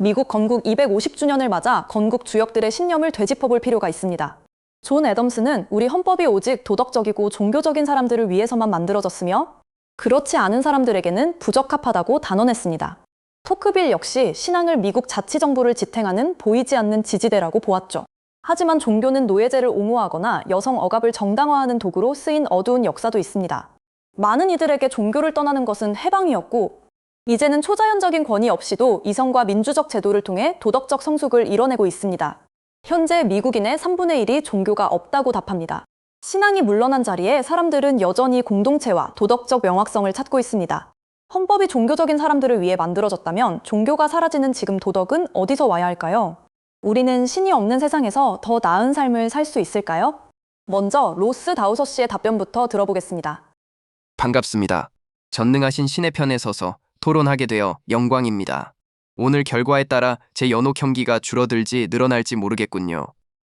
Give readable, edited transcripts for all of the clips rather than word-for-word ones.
미국 건국 250주년을 맞아 건국 주역들의 신념을 되짚어볼 필요가 있습니다. 존 애덤스는 우리 헌법이 오직 도덕적이고 종교적인 사람들을 위해서만 만들어졌으며 그렇지 않은 사람들에게는 부적합하다고 단언했습니다. 토크빌 역시 신앙을 미국 자치정부를 지탱하는 보이지 않는 지지대라고 보았죠. 하지만 종교는 노예제를 옹호하거나 여성 억압을 정당화하는 도구로 쓰인 어두운 역사도 있습니다. 많은 이들에게 종교를 떠나는 것은 해방이었고 이제는 초자연적인 권위 없이도 이성과 민주적 제도를 통해 도덕적 성숙을 이뤄내고 있습니다. 현재 미국인의 3분의 1이 종교가 없다고 답합니다. 신앙이 물러난 자리에 사람들은 여전히 공동체와 도덕적 명확성을 찾고 있습니다. 헌법이 종교적인 사람들을 위해 만들어졌다면 종교가 사라지는 지금 도덕은 어디서 와야 할까요? 우리는 신이 없는 세상에서 더 나은 삶을 살 수 있을까요? 먼저 로스 다우서 씨의 답변부터 들어보겠습니다. 반갑습니다. 전능하신 신의 편에 서서 토론하게 되어 영광입니다. 오늘 결과에 따라 제 연옥 형기가 줄어들지 늘어날지 모르겠군요.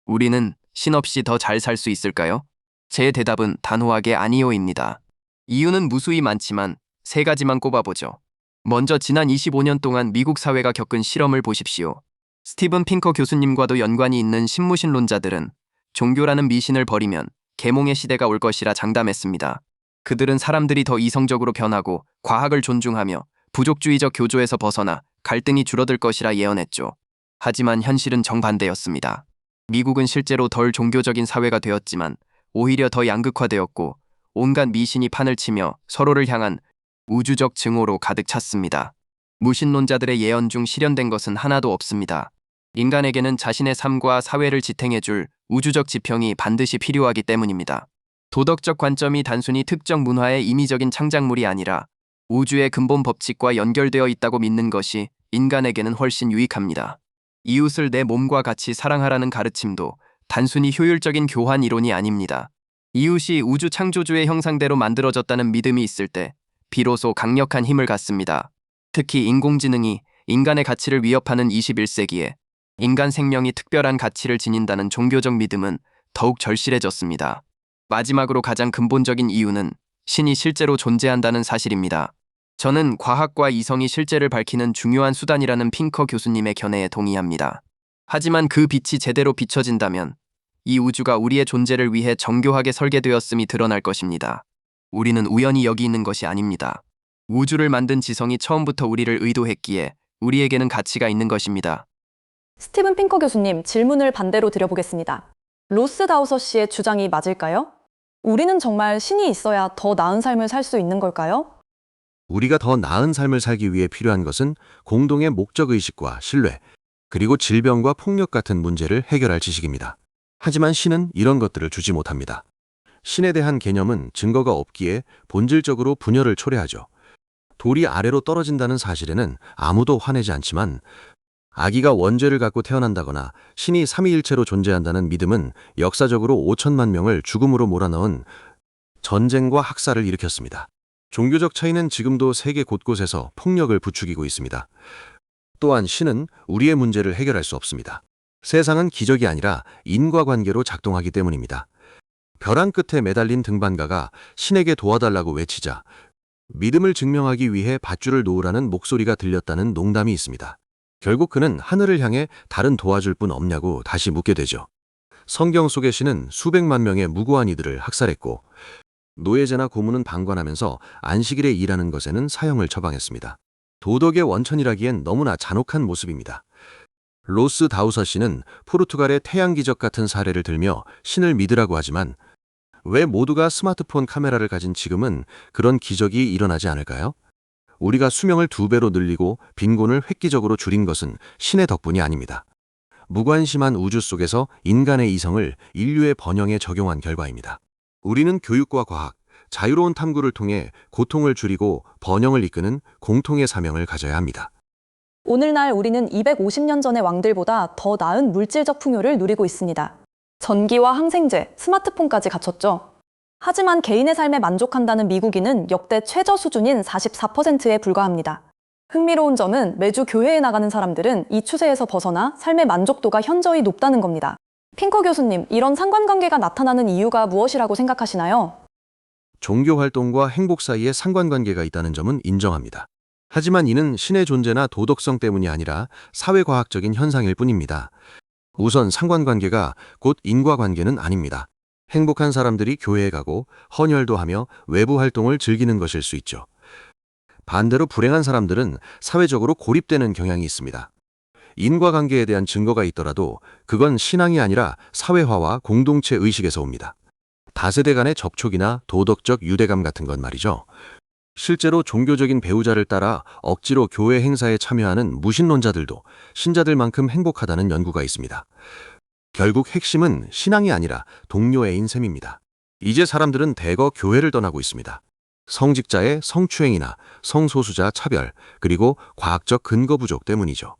우리는 신 없이 더 잘 살 수 있을까요? 제 대답은 단호하게 아니요입니다. 이유는 무수히 많지만 세 가지만 꼽아보죠. 먼저 지난 25년 동안 미국 사회가 겪은 실험을 보십시오. 스티븐 핑커 교수님과도 연관이 있는 신무신론자들은 종교라는 미신을 버리면 계몽의 시대가 올 것이라 장담했습니다. 그들은 사람들이 더 이성적으로 변하고 과학을 존중하며 부족주의적 교조에서 벗어나 갈등이 줄어들 것이라 예언했죠. 하지만 현실은 정반대였습니다. 미국은 실제로 덜 종교적인 사회가 되었지만 오히려 더 양극화되었고 온갖 미신이 판을 치며 서로를 향한 우주적 증오로 가득 찼습니다. 무신론자들의 예언 중 실현된 것은 하나도 없습니다. 인간에게는 자신의 삶과 사회를 지탱해줄 우주적 지평이 반드시 필요하기 때문입니다. 도덕적 관점이 단순히 특정 문화의 임의적인 창작물이 아니라 우주의 근본 법칙과 연결되어 있다고 믿는 것이 인간에게는 훨씬 유익합니다. 이웃을 내 몸과 같이 사랑하라는 가르침도 단순히 효율적인 교환 이론이 아닙니다. 이웃이 우주 창조주의 형상대로 만들어졌다는 믿음이 있을 때 비로소 강력한 힘을 갖습니다. 특히 인공지능이 인간의 가치를 위협하는 21세기에 인간 생명이 특별한 가치를 지닌다는 종교적 믿음은 더욱 절실해졌습니다. 마지막으로 가장 근본적인 이유는 신이 실제로 존재한다는 사실입니다. 저는 과학과 이성이 실제를 밝히는 중요한 수단이라는 핑커 교수님의 견해에 동의합니다. 하지만 그 빛이 제대로 비춰진다면 이 우주가 우리의 존재를 위해 정교하게 설계되었음이 드러날 것입니다. 우리는 우연히 여기 있는 것이 아닙니다. 우주를 만든 지성이 처음부터 우리를 의도했기에 우리에게는 가치가 있는 것입니다. 스티븐 핑커 교수님, 질문을 반대로 드려보겠습니다. 로스 다우서 씨의 주장이 맞을까요? 우리는 정말 신이 있어야 더 나은 삶을 살 수 있는 걸까요? 우리가 더 나은 삶을 살기 위해 필요한 것은 공동의 목적의식과 신뢰, 그리고 질병과 폭력 같은 문제를 해결할 지식입니다. 하지만 신은 이런 것들을 주지 못합니다. 신에 대한 개념은 증거가 없기에 본질적으로 분열을 초래하죠. 돌이 아래로 떨어진다는 사실에는 아무도 화내지 않지만 아기가 원죄를 갖고 태어난다거나 신이 삼위일체로 존재한다는 믿음은 역사적으로 5천만 명을 죽음으로 몰아넣은 전쟁과 학살을 일으켰습니다. 종교적 차이는 지금도 세계 곳곳에서 폭력을 부추기고 있습니다. 또한 신은 우리의 문제를 해결할 수 없습니다. 세상은 기적이 아니라 인과관계로 작동하기 때문입니다. 벼랑 끝에 매달린 등반가가 신에게 도와달라고 외치자 믿음을 증명하기 위해 밧줄을 놓으라는 목소리가 들렸다는 농담이 있습니다. 결국 그는 하늘을 향해 다른 도와줄 분 없냐고 다시 묻게 되죠. 성경 속의 신은 수백만 명의 무고한 이들을 학살했고 노예제나 고문은 방관하면서 안식일에 일하는 것에는 사형을 처방했습니다. 도덕의 원천이라기엔 너무나 잔혹한 모습입니다. 로스 다우서 씨는 포르투갈의 태양기적 같은 사례를 들며 신을 믿으라고 하지만 왜 모두가 스마트폰 카메라를 가진 지금은 그런 기적이 일어나지 않을까요? 우리가 수명을 2배로 늘리고 빈곤을 획기적으로 줄인 것은 신의 덕분이 아닙니다. 무관심한 우주 속에서 인간의 이성을 인류의 번영에 적용한 결과입니다. 우리는 교육과 과학, 자유로운 탐구를 통해 고통을 줄이고 번영을 이끄는 공통의 사명을 가져야 합니다. 오늘날 우리는 250년 전의 왕들보다 더 나은 물질적 풍요를 누리고 있습니다. 전기와 항생제, 스마트폰까지 갖췄죠. 하지만 개인의 삶에 만족한다는 미국인은 역대 최저 수준인 44%에 불과합니다. 흥미로운 점은 매주 교회에 나가는 사람들은 이 추세에서 벗어나 삶의 만족도가 현저히 높다는 겁니다. 핑커 교수님, 이런 상관관계가 나타나는 이유가 무엇이라고 생각하시나요? 종교 활동과 행복 사이에 상관관계가 있다는 점은 인정합니다. 하지만 이는 신의 존재나 도덕성 때문이 아니라 사회과학적인 현상일 뿐입니다. 우선 상관관계가 곧 인과관계는 아닙니다. 행복한 사람들이 교회에 가고 헌혈도 하며 외부 활동을 즐기는 것일 수 있죠. 반대로 불행한 사람들은 사회적으로 고립되는 경향이 있습니다. 인과관계에 대한 증거가 있더라도 그건 신앙이 아니라 사회화와 공동체 의식에서 옵니다. 다세대 간의 접촉이나 도덕적 유대감 같은 건 말이죠. 실제로 종교적인 배우자를 따라 억지로 교회 행사에 참여하는 무신론자들도 신자들만큼 행복하다는 연구가 있습니다. 결국 핵심은 신앙이 아니라 동료애인 셈입니다. 이제 사람들은 대거 교회를 떠나고 있습니다. 성직자의 성추행이나 성소수자 차별, 그리고 과학적 근거 부족 때문이죠.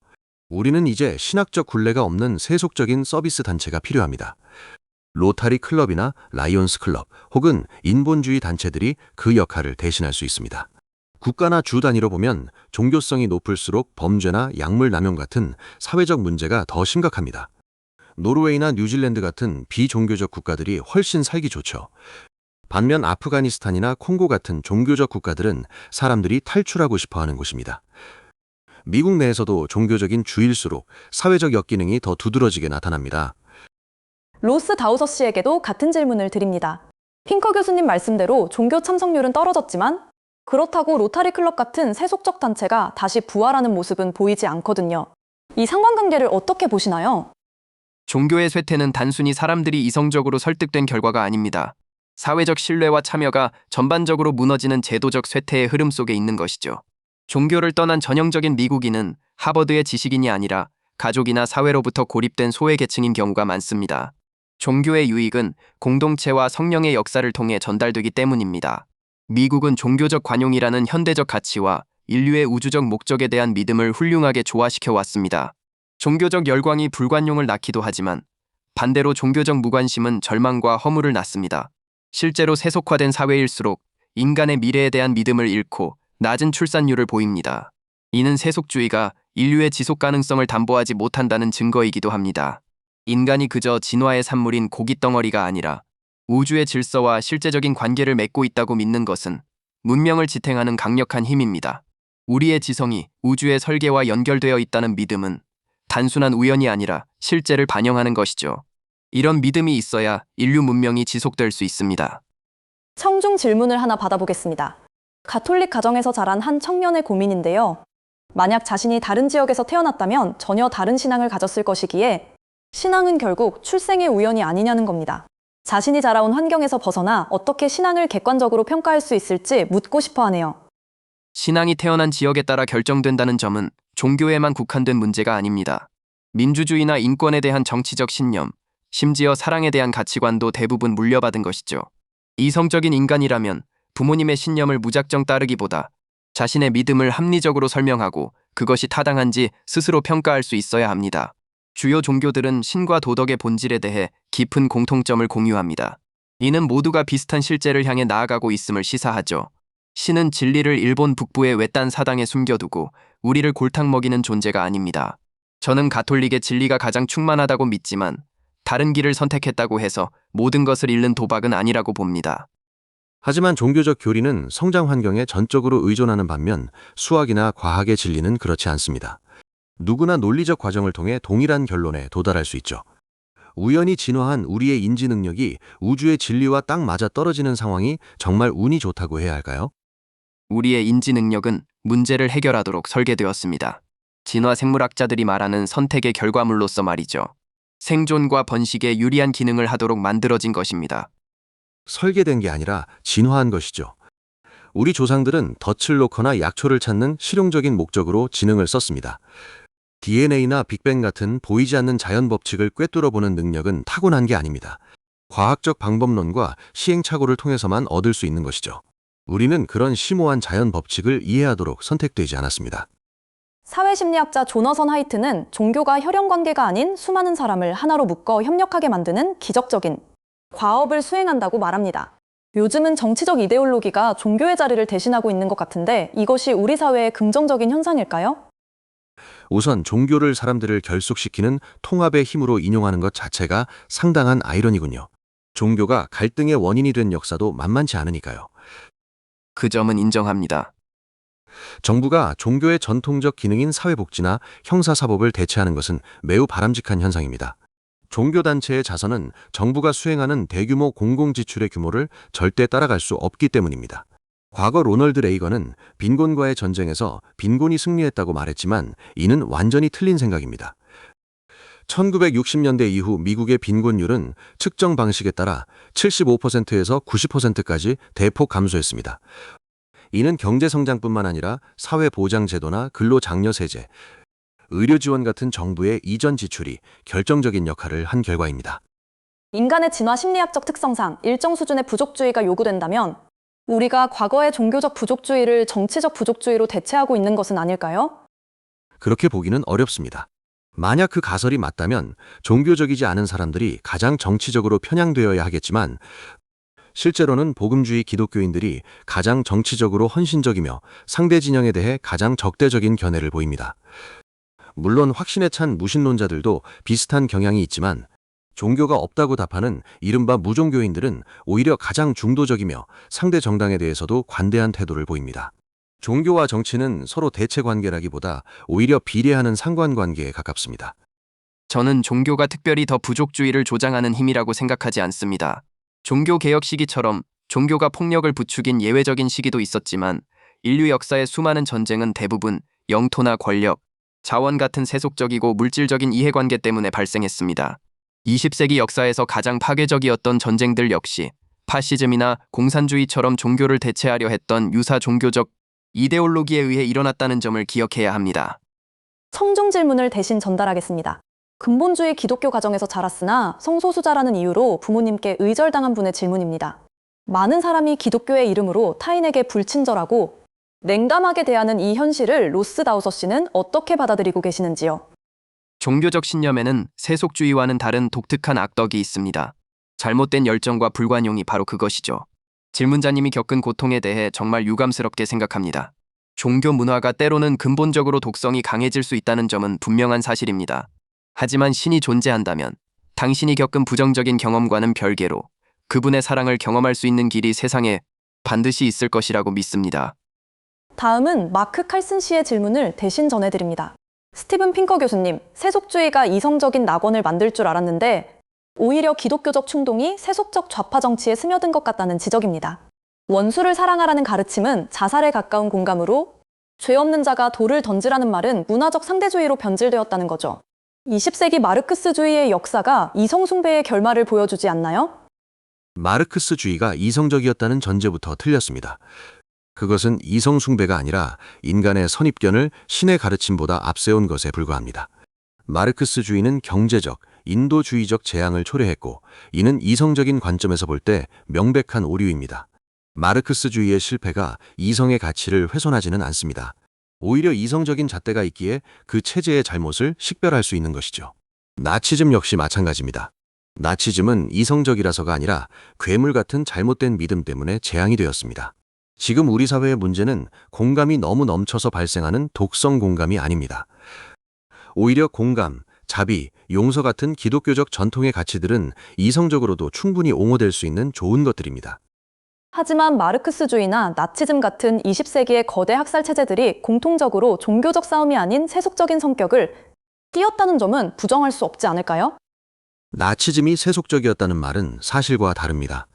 우리는 이제 신학적 굴레가 없는 세속적인 서비스 단체가 필요합니다. 로타리 클럽이나 라이온스 클럽 혹은 인본주의 단체들이 그 역할을 대신할 수 있습니다. 국가나 주 단위로 보면 종교성이 높을수록 범죄나 약물 남용 같은 사회적 문제가 더 심각합니다. 노르웨이나 뉴질랜드 같은 비종교적 국가들이 훨씬 살기 좋죠. 반면 아프가니스탄이나 콩고 같은 종교적 국가들은 사람들이 탈출하고 싶어하는 곳입니다. 미국 내에서도 종교적인 주일수록 사회적 역기능이 더 두드러지게 나타납니다. 로스 다우서 씨에게도 같은 질문을 드립니다. 핑커 교수님 말씀대로 종교 참석률은 떨어졌지만 그렇다고 로타리 클럽 같은 세속적 단체가 다시 부활하는 모습은 보이지 않거든요. 이 상관관계를 어떻게 보시나요? 종교의 쇠퇴는 단순히 사람들이 이성적으로 설득된 결과가 아닙니다. 사회적 신뢰와 참여가 전반적으로 무너지는 제도적 쇠퇴의 흐름 속에 있는 것이죠. 종교를 떠난 전형적인 미국인은 하버드의 지식인이 아니라 가족이나 사회로부터 고립된 소외계층인 경우가 많습니다. 종교의 유익은 공동체와 성령의 역사를 통해 전달되기 때문입니다. 미국은 종교적 관용이라는 현대적 가치와 인류의 우주적 목적에 대한 믿음을 훌륭하게 조화시켜 왔습니다. 종교적 열광이 불관용을 낳기도 하지만 반대로 종교적 무관심은 절망과 허물을 낳습니다. 실제로 세속화된 사회일수록 인간의 미래에 대한 믿음을 잃고 낮은 출산율을 보입니다. 이는 세속주의가 인류의 지속 가능성을 담보하지 못한다는 증거이기도 합니다. 인간이 그저 진화의 산물인 고깃덩어리가 아니라 우주의 질서와 실제적인 관계를 맺고 있다고 믿는 것은 문명을 지탱하는 강력한 힘입니다. 우리의 지성이 우주의 설계와 연결되어 있다는 믿음은 단순한 우연이 아니라 실제를 반영하는 것이죠. 이런 믿음이 있어야 인류 문명이 지속될 수 있습니다. 청중 질문을 하나 받아보겠습니다. 가톨릭 가정에서 자란 한 청년의 고민인데요. 만약 자신이 다른 지역에서 태어났다면 전혀 다른 신앙을 가졌을 것이기에 신앙은 결국 출생의 우연이 아니냐는 겁니다. 자신이 자라온 환경에서 벗어나 어떻게 신앙을 객관적으로 평가할 수 있을지 묻고 싶어 하네요. 신앙이 태어난 지역에 따라 결정된다는 점은 종교에만 국한된 문제가 아닙니다. 민주주의나 인권에 대한 정치적 신념, 심지어 사랑에 대한 가치관도 대부분 물려받은 것이죠. 이성적인 인간이라면 부모님의 신념을 무작정 따르기보다 자신의 믿음을 합리적으로 설명하고 그것이 타당한지 스스로 평가할 수 있어야 합니다. 주요 종교들은 신과 도덕의 본질에 대해 깊은 공통점을 공유합니다. 이는 모두가 비슷한 실제를 향해 나아가고 있음을 시사하죠. 신은 진리를 일본 북부의 외딴 사당에 숨겨두고 우리를 골탕 먹이는 존재가 아닙니다. 저는 가톨릭의 진리가 가장 충만하다고 믿지만 다른 길을 선택했다고 해서 모든 것을 잃는 도박은 아니라고 봅니다. 하지만 종교적 교리는 성장 환경에 전적으로 의존하는 반면 수학이나 과학의 진리는 그렇지 않습니다. 누구나 논리적 과정을 통해 동일한 결론에 도달할 수 있죠. 우연히 진화한 우리의 인지 능력이 우주의 진리와 딱 맞아 떨어지는 상황이 정말 운이 좋다고 해야 할까요? 우리의 인지 능력은 문제를 해결하도록 설계되었습니다. 진화 생물학자들이 말하는 선택의 결과물로서 말이죠. 생존과 번식에 유리한 기능을 하도록 만들어진 것입니다. 설계된 게 아니라 진화한 것이죠. 우리 조상들은 덫을 놓거나 약초를 찾는 실용적인 목적으로 지능을 썼습니다. DNA나 빅뱅 같은 보이지 않는 자연 법칙을 꿰뚫어보는 능력은 타고난 게 아닙니다. 과학적 방법론과 시행착오를 통해서만 얻을 수 있는 것이죠. 우리는 그런 심오한 자연 법칙을 이해하도록 선택되지 않았습니다. 사회심리학자 조너선 하이트는 종교가 혈연관계가 아닌 수많은 사람을 하나로 묶어 협력하게 만드는 기적적인 과업을 수행한다고 말합니다. 요즘은 정치적 이데올로기가 종교의 자리를 대신하고 있는 것 같은데 이것이 우리 사회의 긍정적인 현상일까요? 우선 종교를 사람들을 결속시키는 통합의 힘으로 인용하는 것 자체가 상당한 아이러니군요. 종교가 갈등의 원인이 된 역사도 만만치 않으니까요. 그 점은 인정합니다. 정부가 종교의 전통적 기능인 사회복지나 형사사법을 대체하는 것은 매우 바람직한 현상입니다. 종교단체의 자선은 정부가 수행하는 대규모 공공지출의 규모를 절대 따라갈 수 없기 때문입니다. 과거 로널드 레이건은 빈곤과의 전쟁에서 빈곤이 승리했다고 말했지만 이는 완전히 틀린 생각입니다. 1960년대 이후 미국의 빈곤율은 측정 방식에 따라 75%에서 90%까지 대폭 감소했습니다. 이는 경제성장뿐만 아니라 사회보장제도나 근로장려세제, 의료지원 같은 정부의 이전 지출이 결정적인 역할을 한 결과입니다. 인간의 진화 심리학적 특성상 일정 수준의 부족주의가 요구된다면 우리가 과거의 종교적 부족주의를 정치적 부족주의로 대체하고 있는 것은 아닐까요? 그렇게 보기는 어렵습니다. 만약 그 가설이 맞다면 종교적이지 않은 사람들이 가장 정치적으로 편향되어야 하겠지만 실제로는 복음주의 기독교인들이 가장 정치적으로 헌신적이며 상대 진영에 대해 가장 적대적인 견해를 보입니다. 물론 확신에 찬 무신론자들도 비슷한 경향이 있지만 종교가 없다고 답하는 이른바 무종교인들은 오히려 가장 중도적이며 상대 정당에 대해서도 관대한 태도를 보입니다. 종교와 정치는 서로 대체 관계라기보다 오히려 비례하는 상관관계에 가깝습니다. 저는 종교가 특별히 더 부족주의를 조장하는 힘이라고 생각하지 않습니다. 종교개혁 시기처럼 종교가 폭력을 부추긴 예외적인 시기도 있었지만 인류 역사의 수많은 전쟁은 대부분 영토나 권력, 자원 같은 세속적이고 물질적인 이해관계 때문에 발생했습니다. 20세기 역사에서 가장 파괴적이었던 전쟁들 역시 파시즘이나 공산주의처럼 종교를 대체하려 했던 유사 종교적 이데올로기에 의해 일어났다는 점을 기억해야 합니다. 청중 질문을 대신 전달하겠습니다. 근본주의 기독교 가정에서 자랐으나 성소수자라는 이유로 부모님께 의절당한 분의 질문입니다. 많은 사람이 기독교의 이름으로 타인에게 불친절하고 냉담하게 대하는 이 현실을 로스 다우서 씨는 어떻게 받아들이고 계시는지요? 종교적 신념에는 세속주의와는 다른 독특한 악덕이 있습니다. 잘못된 열정과 불관용이 바로 그것이죠. 질문자님이 겪은 고통에 대해 정말 유감스럽게 생각합니다. 종교 문화가 때로는 근본적으로 독성이 강해질 수 있다는 점은 분명한 사실입니다. 하지만 신이 존재한다면 당신이 겪은 부정적인 경험과는 별개로 그분의 사랑을 경험할 수 있는 길이 세상에 반드시 있을 것이라고 믿습니다. 다음은 마크 칼슨 씨의 질문을 대신 전해드립니다. 스티븐 핑커 교수님, 세속주의가 이성적인 낙원을 만들 줄 알았는데 오히려 기독교적 충동이 세속적 좌파 정치에 스며든 것 같다는 지적입니다. 원수를 사랑하라는 가르침은 자살에 가까운 공감으로 죄 없는 자가 돌을 던지라는 말은 문화적 상대주의로 변질되었다는 거죠. 20세기 마르크스주의의 역사가 이성숭배의 결말을 보여주지 않나요? 마르크스주의가 이성적이었다는 전제부터 틀렸습니다. 그것은 이성숭배가 아니라 인간의 선입견을 신의 가르침보다 앞세운 것에 불과합니다. 마르크스주의는 경제적, 인도주의적 재앙을 초래했고 이는 이성적인 관점에서 볼 때 명백한 오류입니다. 마르크스주의의 실패가 이성의 가치를 훼손하지는 않습니다. 오히려 이성적인 잣대가 있기에 그 체제의 잘못을 식별할 수 있는 것이죠. 나치즘 역시 마찬가지입니다. 나치즘은 이성적이라서가 아니라 괴물 같은 잘못된 믿음 때문에 재앙이 되었습니다. 지금 우리 사회의 문제는 공감이 너무 넘쳐서 발생하는 독성 공감이 아닙니다. 오히려 공감, 자비, 용서 같은 기독교적 전통의 가치들은 이성적으로도 충분히 옹호될 수 있는 좋은 것들입니다. 하지만 마르크스주의나 나치즘 같은 20세기의 거대 학살 체제들이 공통적으로 종교적 싸움이 아닌 세속적인 성격을 띄었다는 점은 부정할 수 없지 않을까요? 나치즘이 세속적이었다는 말은 사실과 다릅니다.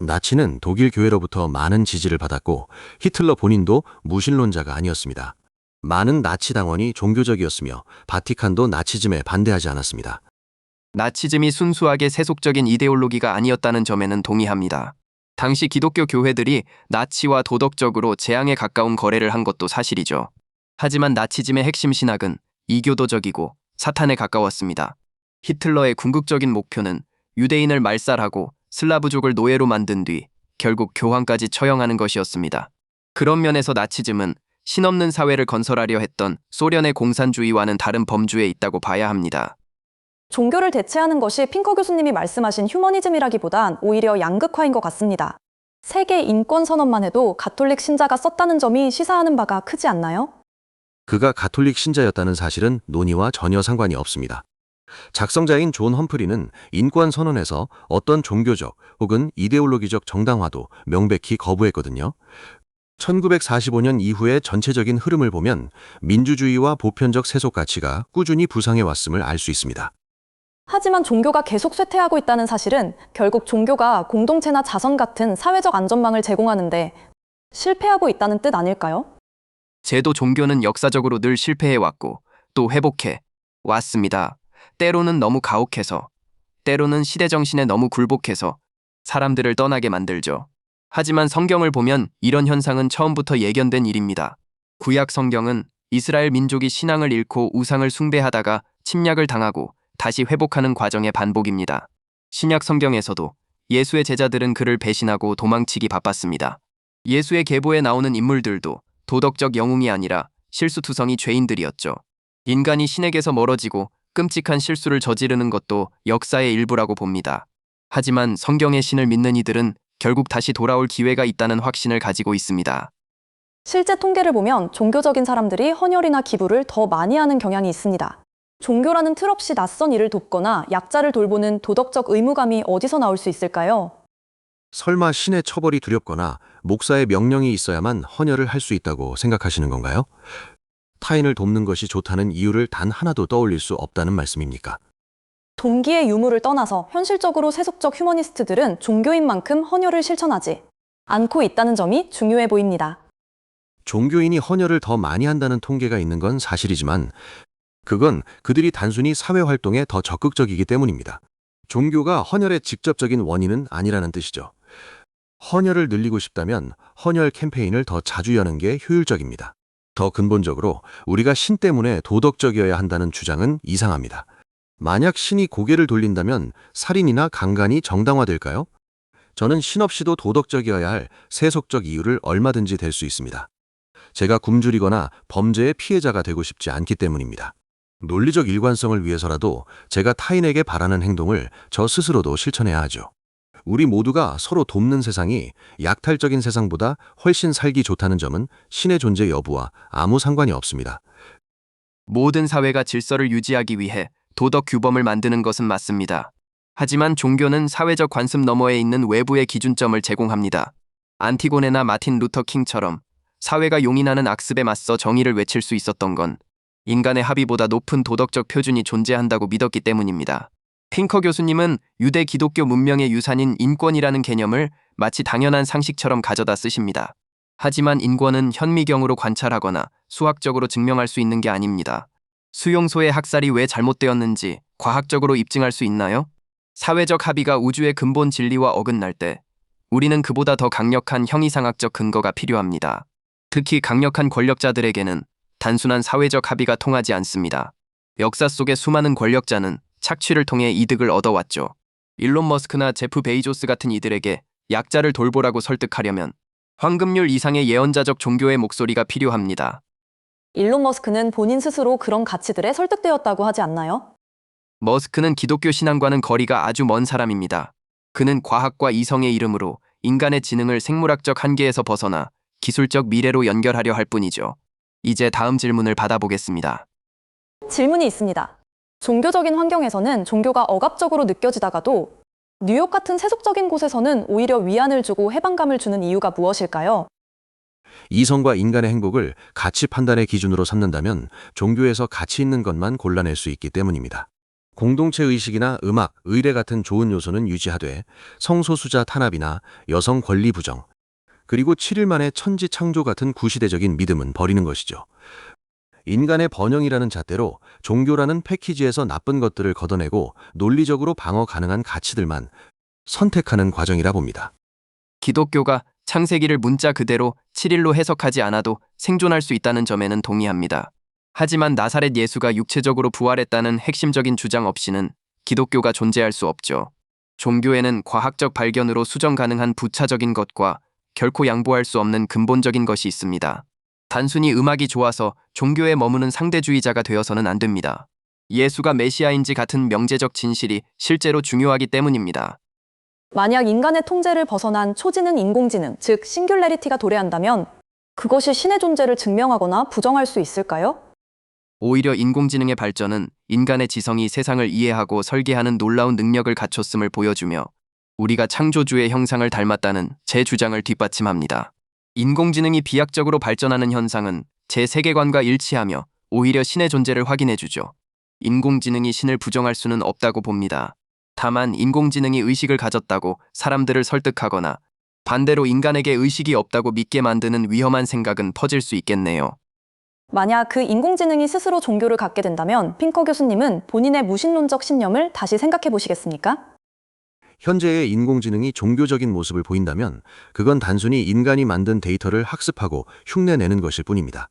나치는 독일 교회로부터 많은 지지를 받았고 히틀러 본인도 무신론자가 아니었습니다. 많은 나치 당원이 종교적이었으며 바티칸도 나치즘에 반대하지 않았습니다. 나치즘이 순수하게 세속적인 이데올로기가 아니었다는 점에는 동의합니다. 당시 기독교 교회들이 나치와 도덕적으로 재앙에 가까운 거래를 한 것도 사실이죠. 하지만 나치즘의 핵심 신학은 이교도적이고 사탄에 가까웠습니다. 히틀러의 궁극적인 목표는 유대인을 말살하고 슬라브족을 노예로 만든 뒤 결국 교황까지 처형하는 것이었습니다. 그런 면에서 나치즘은 신없는 사회를 건설하려 했던 소련의 공산주의와는 다른 범주에 있다고 봐야 합니다. 종교를 대체하는 것이 핑커 교수님이 말씀하신 휴머니즘이라기보단 오히려 양극화인 것 같습니다. 세계 인권 선언만 해도 가톨릭 신자가 썼다는 점이 시사하는 바가 크지 않나요? 그가 가톨릭 신자였다는 사실은 논의와 전혀 상관이 없습니다. 작성자인 존 험프리는 인권 선언에서 어떤 종교적 혹은 이데올로기적 정당화도 명백히 거부했거든요. 1945년 이후의 전체적인 흐름을 보면 민주주의와 보편적 세속 가치가 꾸준히 부상해 왔음을 알 수 있습니다. 하지만 종교가 계속 쇠퇴하고 있다는 사실은 결국 종교가 공동체나 자선 같은 사회적 안전망을 제공하는데 실패하고 있다는 뜻 아닐까요? 제도 종교는 역사적으로 늘 실패해왔고 또 회복해 왔습니다. 때로는 너무 가혹해서, 때로는 시대 정신에 너무 굴복해서 사람들을 떠나게 만들죠. 하지만 성경을 보면 이런 현상은 처음부터 예견된 일입니다. 구약 성경은 이스라엘 민족이 신앙을 잃고 우상을 숭배하다가 침략을 당하고 다시 회복하는 과정의 반복입니다. 신약 성경에서도 예수의 제자들은 그를 배신하고 도망치기 바빴습니다. 예수의 계보에 나오는 인물들도 도덕적 영웅이 아니라 실수투성이 죄인들이었죠. 인간이 신에게서 멀어지고 끔찍한 실수를 저지르는 것도 역사의 일부라고 봅니다. 하지만 성경의 신을 믿는 이들은 결국 다시 돌아올 기회가 있다는 확신을 가지고 있습니다. 실제 통계를 보면 종교적인 사람들이 헌혈이나 기부를 더 많이 하는 경향이 있습니다. 종교라는 틀 없이 낯선 일을 돕거나 약자를 돌보는 도덕적 의무감이 어디서 나올 수 있을까요? 설마 신의 처벌이 두렵거나 목사의 명령이 있어야만 헌혈을 할 수 있다고 생각하시는 건가요? 타인을 돕는 것이 좋다는 이유를 단 하나도 떠올릴 수 없다는 말씀입니까? 동기의 유무를 떠나서 현실적으로 세속적 휴머니스트들은 종교인 만큼 헌혈을 실천하지 않고 있다는 점이 중요해 보입니다. 종교인이 헌혈을 더 많이 한다는 통계가 있는 건 사실이지만 그건 그들이 단순히 사회활동에 더 적극적이기 때문입니다. 종교가 헌혈의 직접적인 원인은 아니라는 뜻이죠. 헌혈을 늘리고 싶다면 헌혈 캠페인을 더 자주 여는 게 효율적입니다. 더 근본적으로 우리가 신 때문에 도덕적이어야 한다는 주장은 이상합니다. 만약 신이 고개를 돌린다면 살인이나 강간이 정당화될까요? 저는 신 없이도 도덕적이어야 할 세속적 이유를 얼마든지 댈 수 있습니다. 제가 굶주리거나 범죄의 피해자가 되고 싶지 않기 때문입니다. 논리적 일관성을 위해서라도 제가 타인에게 바라는 행동을 저 스스로도 실천해야 하죠. 우리 모두가 서로 돕는 세상이 약탈적인 세상보다 훨씬 살기 좋다는 점은 신의 존재 여부와 아무 상관이 없습니다. 모든 사회가 질서를 유지하기 위해 도덕 규범을 만드는 것은 맞습니다. 하지만 종교는 사회적 관습 너머에 있는 외부의 기준점을 제공합니다. 안티고네나 마틴 루터 킹처럼 사회가 용인하는 악습에 맞서 정의를 외칠 수 있었던 건 인간의 합의보다 높은 도덕적 표준이 존재한다고 믿었기 때문입니다. 핑커 교수님은 유대 기독교 문명의 유산인 인권이라는 개념을 마치 당연한 상식처럼 가져다 쓰십니다. 하지만 인권은 현미경으로 관찰하거나 수학적으로 증명할 수 있는 게 아닙니다. 수용소의 학살이 왜 잘못되었는지 과학적으로 입증할 수 있나요? 사회적 합의가 우주의 근본 진리와 어긋날 때 우리는 그보다 더 강력한 형이상학적 근거가 필요합니다. 특히 강력한 권력자들에게는 단순한 사회적 합의가 통하지 않습니다. 역사 속의 수많은 권력자는 착취를 통해 이득을 얻어왔죠. 일론 머스크나 제프 베이조스 같은 이들에게 약자를 돌보라고 설득하려면 황금률 이상의 예언자적 종교의 목소리가 필요합니다. 일론 머스크는 본인 스스로 그런 가치들에 설득되었다고 하지 않나요? 머스크는 기독교 신앙과는 거리가 아주 먼 사람입니다. 그는 과학과 이성의 이름으로 인간의 지능을 생물학적 한계에서 벗어나 기술적 미래로 연결하려 할 뿐이죠. 이제 다음 질문을 받아보겠습니다. 질문이 있습니다. 종교적인 환경에서는 종교가 억압적으로 느껴지다가도 뉴욕 같은 세속적인 곳에서는 오히려 위안을 주고 해방감을 주는 이유가 무엇일까요? 이성과 인간의 행복을 가치 판단의 기준으로 삼는다면 종교에서 가치 있는 것만 골라낼 수 있기 때문입니다. 공동체 의식이나 음악, 의례 같은 좋은 요소는 유지하되 성소수자 탄압이나 여성 권리 부정, 그리고 7일 만에 천지 창조 같은 구시대적인 믿음은 버리는 것이죠. 인간의 번영이라는 잣대로 종교라는 패키지에서 나쁜 것들을 걷어내고 논리적으로 방어 가능한 가치들만 선택하는 과정이라 봅니다. 기독교가 창세기를 문자 그대로 7일로 해석하지 않아도 생존할 수 있다는 점에는 동의합니다. 하지만 나사렛 예수가 육체적으로 부활했다는 핵심적인 주장 없이는 기독교가 존재할 수 없죠. 종교에는 과학적 발견으로 수정 가능한 부차적인 것과 결코 양보할 수 없는 근본적인 것이 있습니다. 단순히 음악이 좋아서 종교에 머무는 상대주의자가 되어서는 안 됩니다. 예수가 메시아인지 같은 명제적 진실이 실제로 중요하기 때문입니다. 만약 인간의 통제를 벗어난 초지능 인공지능, 즉 싱귤레리티가 도래한다면 그것이 신의 존재를 증명하거나 부정할 수 있을까요? 오히려 인공지능의 발전은 인간의 지성이 세상을 이해하고 설계하는 놀라운 능력을 갖췄음을 보여주며 우리가 창조주의 형상을 닮았다는 제 주장을 뒷받침합니다. 인공지능이 비약적으로 발전하는 현상은 제 세계관과 일치하며 오히려 신의 존재를 확인해주죠. 인공지능이 신을 부정할 수는 없다고 봅니다. 다만 인공지능이 의식을 가졌다고 사람들을 설득하거나 반대로 인간에게 의식이 없다고 믿게 만드는 위험한 생각은 퍼질 수 있겠네요. 만약 그 인공지능이 스스로 종교를 갖게 된다면 핑커 교수님은 본인의 무신론적 신념을 다시 생각해 보시겠습니까? 현재의 인공지능이 종교적인 모습을 보인다면 그건 단순히 인간이 만든 데이터를 학습하고 흉내내는 것일 뿐입니다.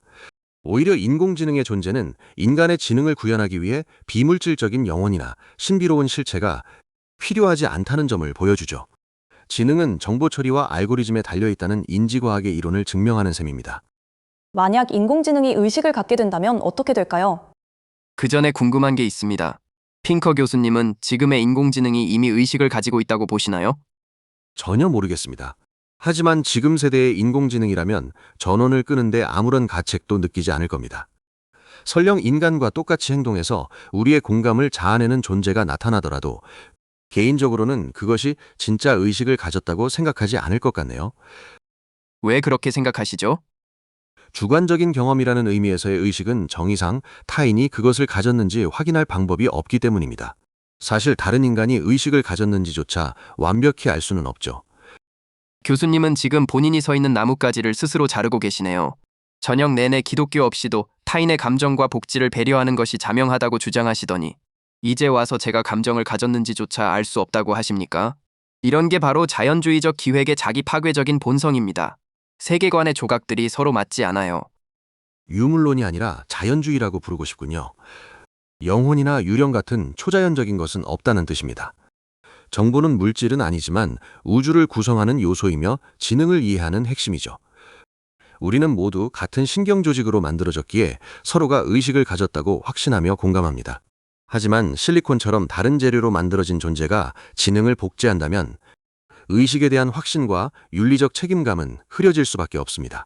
오히려 인공지능의 존재는 인간의 지능을 구현하기 위해 비물질적인 영혼이나 신비로운 실체가 필요하지 않다는 점을 보여주죠. 지능은 정보 처리와 알고리즘에 달려있다는 인지과학의 이론을 증명하는 셈입니다. 만약 인공지능이 의식을 갖게 된다면 어떻게 될까요? 그 전에 궁금한 게 있습니다. 핑커 교수님은 지금의 인공지능이 이미 의식을 가지고 있다고 보시나요? 전혀 모르겠습니다. 하지만 지금 세대의 인공지능이라면 전원을 끄는데 아무런 가책도 느끼지 않을 겁니다. 설령 인간과 똑같이 행동해서 우리의 공감을 자아내는 존재가 나타나더라도 개인적으로는 그것이 진짜 의식을 가졌다고 생각하지 않을 것 같네요. 왜 그렇게 생각하시죠? 주관적인 경험이라는 의미에서의 의식은 정의상 타인이 그것을 가졌는지 확인할 방법이 없기 때문입니다. 사실 다른 인간이 의식을 가졌는지조차 완벽히 알 수는 없죠. 교수님은 지금 본인이 서 있는 나뭇가지를 스스로 자르고 계시네요. 저녁 내내 기독교 없이도 타인의 감정과 복지를 배려하는 것이 자명하다고 주장하시더니 이제 와서 제가 감정을 가졌는지조차 알 수 없다고 하십니까? 이런 게 바로 자연주의적 기획의 자기 파괴적인 본성입니다. 세계관의 조각들이 서로 맞지 않아요. 유물론이 아니라 자연주의라고 부르고 싶군요. 영혼이나 유령 같은 초자연적인 것은 없다는 뜻입니다. 정보는 물질은 아니지만 우주를 구성하는 요소이며 지능을 이해하는 핵심이죠. 우리는 모두 같은 신경조직으로 만들어졌기에 서로가 의식을 가졌다고 확신하며 공감합니다. 하지만 실리콘처럼 다른 재료로 만들어진 존재가 지능을 복제한다면 의식에 대한 확신과 윤리적 책임감은 흐려질 수밖에 없습니다.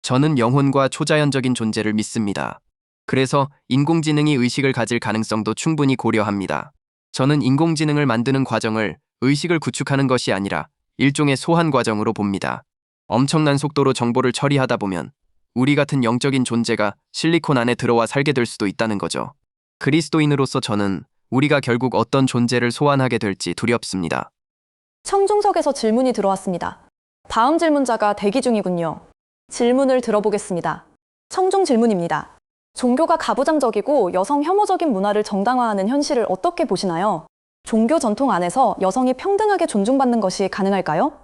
저는 영혼과 초자연적인 존재를 믿습니다. 그래서 인공지능이 의식을 가질 가능성도 충분히 고려합니다. 저는 인공지능을 만드는 과정을 의식을 구축하는 것이 아니라 일종의 소환 과정으로 봅니다. 엄청난 속도로 정보를 처리하다 보면 우리 같은 영적인 존재가 실리콘 안에 들어와 살게 될 수도 있다는 거죠. 그리스도인으로서 저는 우리가 결국 어떤 존재를 소환하게 될지 두렵습니다. 청중석에서 질문이 들어왔습니다. 다음 질문자가 대기 중이군요. 질문을 들어보겠습니다. 청중 질문입니다. 종교가 가부장적이고 여성 혐오적인 문화를 정당화하는 현실을 어떻게 보시나요? 종교 전통 안에서 여성이 평등하게 존중받는 것이 가능할까요?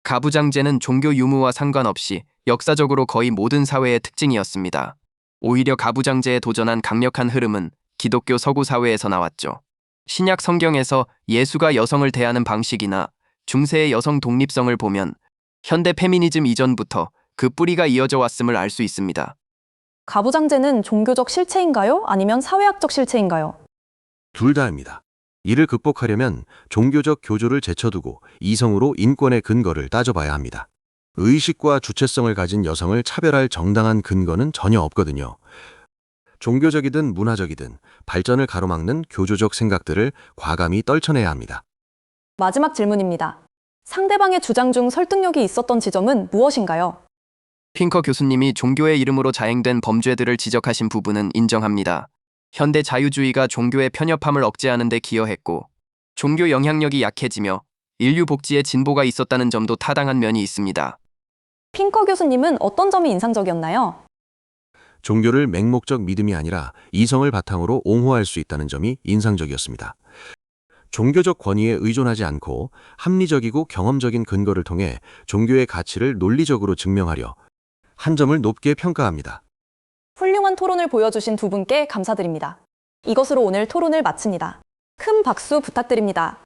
가부장제는 종교 유무와 상관없이 역사적으로 거의 모든 사회의 특징이었습니다. 오히려 가부장제에 도전한 강력한 흐름은 기독교 서구 사회에서 나왔죠. 신약 성경에서 예수가 여성을 대하는 방식이나 중세의 여성 독립성을 보면 현대 페미니즘 이전부터 그 뿌리가 이어져 왔음을 알 수 있습니다. 가부장제는 종교적 실체인가요? 아니면 사회학적 실체인가요? 둘 다입니다. 이를 극복하려면 종교적 교조를 제쳐두고 이성으로 인권의 근거를 따져봐야 합니다. 의식과 주체성을 가진 여성을 차별할 정당한 근거는 전혀 없거든요. 종교적이든 문화적이든 발전을 가로막는 교조적 생각들을 과감히 떨쳐내야 합니다. 마지막 질문입니다. 상대방의 주장 중 설득력이 있었던 지점은 무엇인가요? 핑커 교수님이 종교의 이름으로 자행된 범죄들을 지적하신 부분은 인정합니다. 현대 자유주의가 종교의 편협함을 억제하는 데 기여했고 종교 영향력이 약해지며 인류 복지에 진보가 있었다는 점도 타당한 면이 있습니다. 핑커 교수님은 어떤 점이 인상적이었나요? 종교를 맹목적 믿음이 아니라 이성을 바탕으로 옹호할 수 있다는 점이 인상적이었습니다. 종교적 권위에 의존하지 않고 합리적이고 경험적인 근거를 통해 종교의 가치를 논리적으로 증명하려 한 점을 높게 평가합니다. 훌륭한 토론을 보여주신 두 분께 감사드립니다. 이것으로 오늘 토론을 마칩니다. 큰 박수 부탁드립니다.